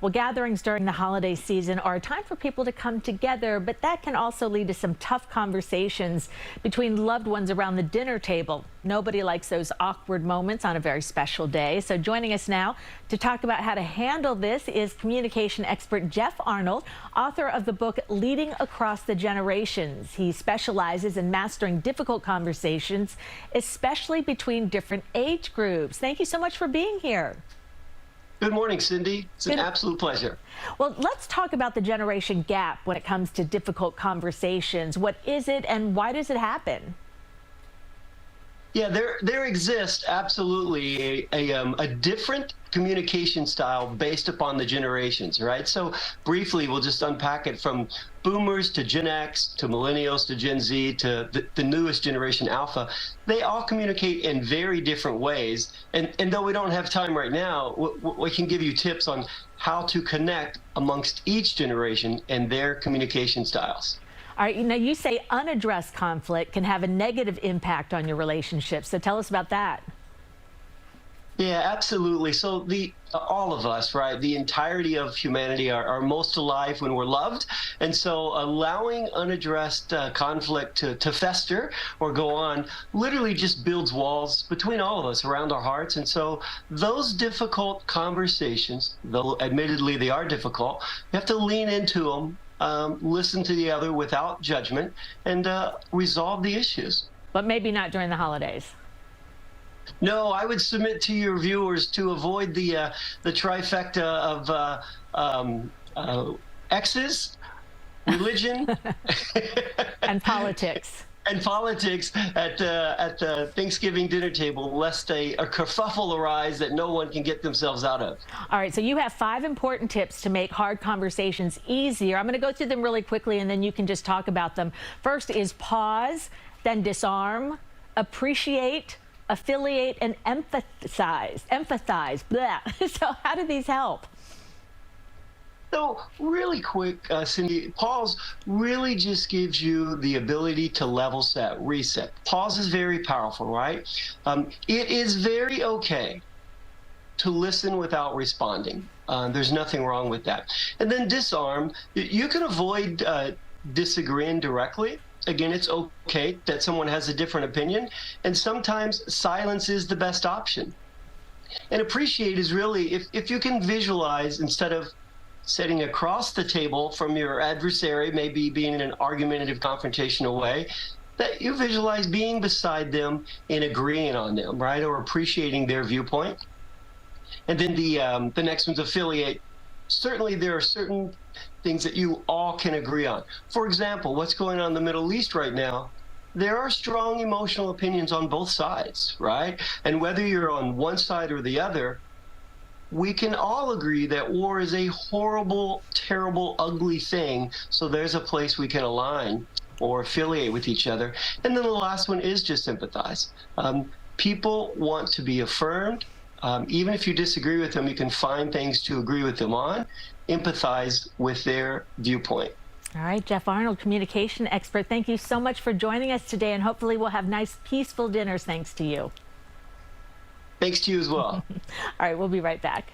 Well, gatherings during the holiday season are a time for people to come together, but that can also lead to some tough conversations between loved ones around the dinner table. Nobody likes those awkward moments on a very special day. So joining us now to talk about how to handle this is communication expert Jeff Arnold, author of the book Leading Across the Generations. He specializes in mastering difficult conversations, especially between different age groups. Thank you so much for being here. Good morning, Cindy. It's an absolute pleasure. Well, let's talk about the generation gap when it comes to difficult conversations. What is it and why does it happen? Yeah, there exists absolutely a different communication style based upon the generations, right? So briefly, we'll just unpack it from boomers to Gen X to millennials to Gen Z to the newest generation Alpha. They all communicate in very different ways. And though we don't have time right now, we can give you tips on how to connect amongst each generation and their communication styles. All right, now you say unaddressed conflict can have a negative impact on your relationship. So tell us about that. Yeah, absolutely. So all of us, right, the entirety of humanity are most alive when we're loved. And so allowing unaddressed conflict to fester or go on literally just builds walls between all of us around our hearts. And so those difficult conversations, though admittedly they are difficult, you have to lean into them. Listen to the other without judgment and resolve the issues. But maybe not during the holidays. No, I would submit to your viewers to avoid the trifecta of exes, religion, and politics. And politics at the Thanksgiving dinner table, lest a kerfuffle arise that no one can get themselves out of. All right, so you have 5 important tips to make hard conversations easier. I'm going to go through them really quickly, and then you can just talk about them. First is pause, then disarm, appreciate, affiliate, and emphasize. Blah. So how do these help? So really quick, Cindy, pause really just gives you the ability to level set, reset. Pause is very powerful, right? It is very okay to listen without responding. There's nothing wrong with that. And then disarm, you can avoid disagreeing directly. Again, it's okay that someone has a different opinion, and sometimes silence is the best option. And appreciate is really, if you can visualize, instead of sitting across the table from your adversary, maybe being in an argumentative, confrontational way, that you visualize being beside them and agreeing on them, right, or appreciating their viewpoint. And then the next one's affiliate. Certainly there are certain things that you all can agree on. For example, what's going on in the Middle East right now, there are strong emotional opinions on both sides, right? And whether you're on one side or the other, we can all agree that war is a horrible, terrible, ugly thing. So there's a place we can align or affiliate with each other. And then the last one is just sympathize. People want to be affirmed. Even if you disagree with them, you can find things to agree with them on. Empathize with their viewpoint. All right, Jeff Arnold, communication expert, thank you so much for joining us today, and hopefully we'll have nice, peaceful dinners thanks to you. Thanks to you as well. All right, we'll be right back.